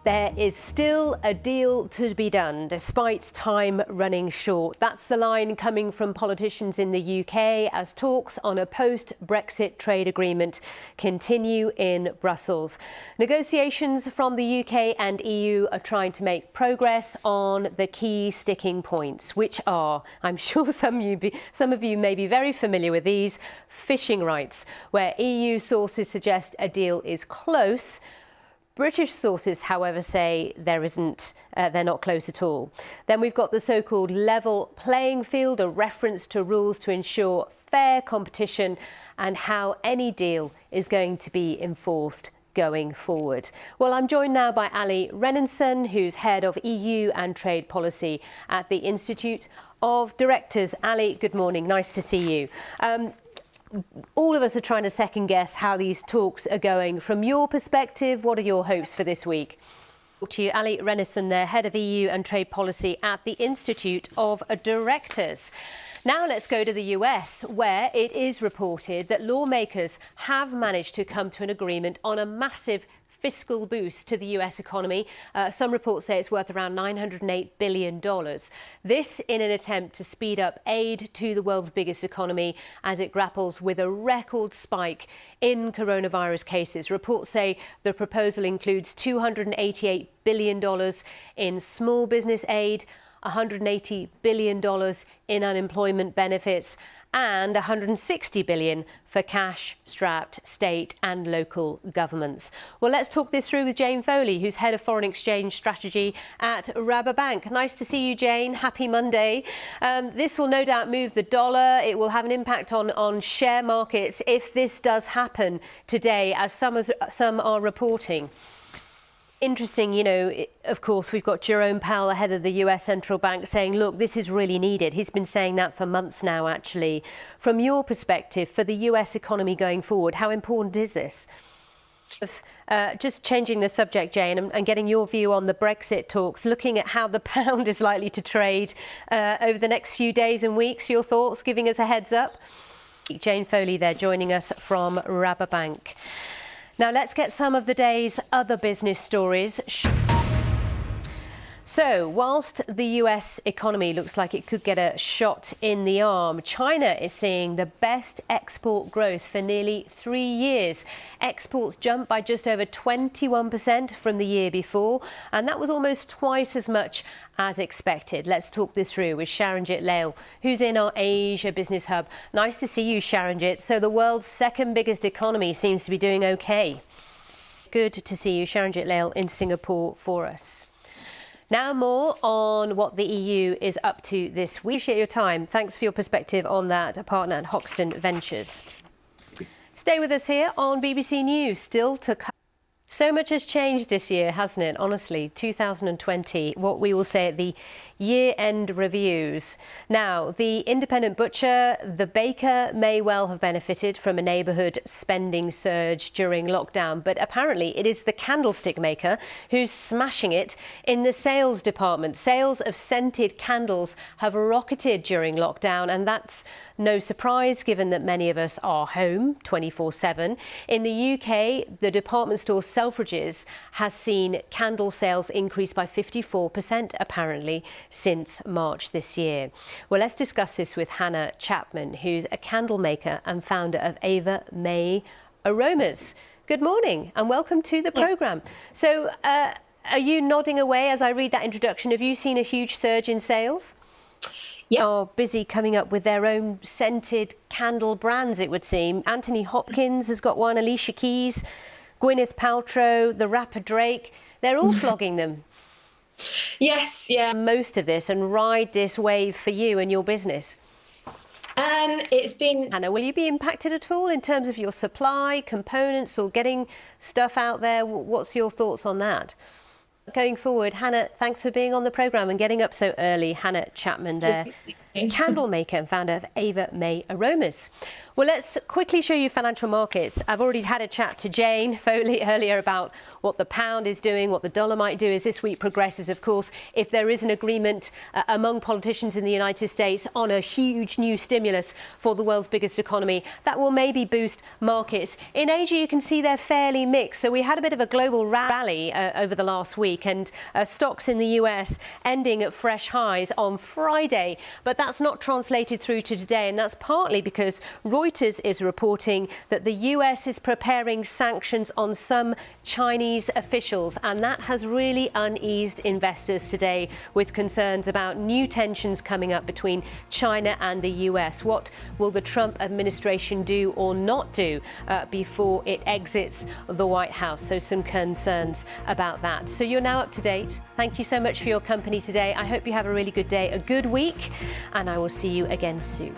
There is still a deal to be done, despite time running short. That's the line coming from politicians in the UK as talks on a post-Brexit trade agreement continue in Brussels. Negotiations from the UK and EU are trying to make progress on the key sticking points, which are, I'm sure some of you may be very familiar with these, fishing rights, where EU sources suggest a deal is close. British sources, however, say they're not close at all. Then we've got the so-called level playing field, a reference to rules to ensure fair competition and how any deal is going to be enforced going forward. Well, I'm joined now by Ali Renninson, who's head of EU and trade policy at the Institute of Directors. Ali, good morning. Nice to see you. All of us are trying to second guess how these talks are going. From your perspective, what are your hopes for this week? To you, Ali Renninson, there, head of EU and trade policy at the Institute of Directors. Now let's go to the US, where it is reported that lawmakers have managed to come to an agreement on a massive fiscal boost to the US economy. Some reports say it's worth around $908 billion. This in an attempt to speed up aid to the world's biggest economy as it grapples with a record spike in coronavirus cases. Reports say the proposal includes $288 billion in small business aid, $180 billion in unemployment benefits, and $160 billion for cash-strapped state and local governments. Well, let's talk this through with Jane Foley, who's head of foreign exchange strategy at Rabobank. Nice to see you, Jane. Happy Monday. This will no doubt move the dollar. It will have an impact on share markets if this does happen today, as some are reporting. Interesting, you know, of course, we've got Jerome Powell, head of the US Central Bank, saying, look, this is really needed. He's been saying that for months now, actually. From your perspective, for the US economy going forward, how important is this? Just changing the subject, Jane, and getting your view on the Brexit talks, looking at how the pound is likely to trade over the next few days and weeks. Your thoughts, giving us a heads up? Jane Foley there, joining us from Rabobank. Now let's get some of the day's other business stories. So, whilst the US economy looks like it could get a shot in the arm, China is seeing the best export growth for nearly 3 years. Exports jumped by just over 21% from the year before, and that was almost twice as much as expected. Let's talk this through with Sharanjit Lail, who's in our Asia Business Hub. Nice to see you, Sharanjit. So the world's second biggest economy seems to be doing okay. Good to see you, Sharanjit Lail, in Singapore for us. Now more on what the EU is up to this week. Appreciate your time. Thanks for your perspective on that, a partner at Hoxton Ventures. Stay with us here on BBC News. Still to come. So much has changed this year, hasn't it? Honestly, 2020, what we will say at the year-end reviews. Now, the independent butcher, the baker, may well have benefited from a neighbourhood spending surge during lockdown, but apparently it is the candlestick maker who's smashing it in the sales department. Sales of scented candles have rocketed during lockdown, and that's no surprise given that many of us are home 24/7. In the UK, the department store Selfridges has seen candle sales increase by 54% apparently since March this year. Well, let's discuss this with Hannah Chapman, who's a candle maker and founder of Ava May Aromas. Good morning and welcome to the programme. So are you nodding away as I read that introduction? Have you seen a huge surge in sales? Yeah. Are busy coming up with their own scented candle brands, it would seem. Anthony Hopkins has got one, Alicia Keys, Gwyneth Paltrow, the rapper Drake. They're all flogging them. Yes, yeah. Most of this and ride this wave for you and your business. It's been... Hannah, will you be impacted at all in terms of your supply, components or getting stuff out there? What's your thoughts on that? Going forward, Hannah, thanks for being on the programme and getting up so early. Hannah Chapman there. candle maker and founder of Ava May Aromas. Well, let's quickly show you financial markets. I've already had a chat to Jane Foley earlier about what the pound is doing, what the dollar might do as this week progresses. Of course, if there is an agreement among politicians in the United States on a huge new stimulus for the world's biggest economy, that will maybe boost markets. In Asia, you can see they're fairly mixed. So we had a bit of a global rally over the last week, and stocks in the US ending at fresh highs on Friday. But that's not translated through to today, and that's partly because Reuters is reporting that the US is preparing sanctions on some Chinese officials, and that has really uneased investors today with concerns about new tensions coming up between China and the US. What will the Trump administration do or not do before it exits the White House? So some concerns about that. So you're now up to date. Thank you so much for your company today. I hope you have a really good day, a good week, and I will see you again soon.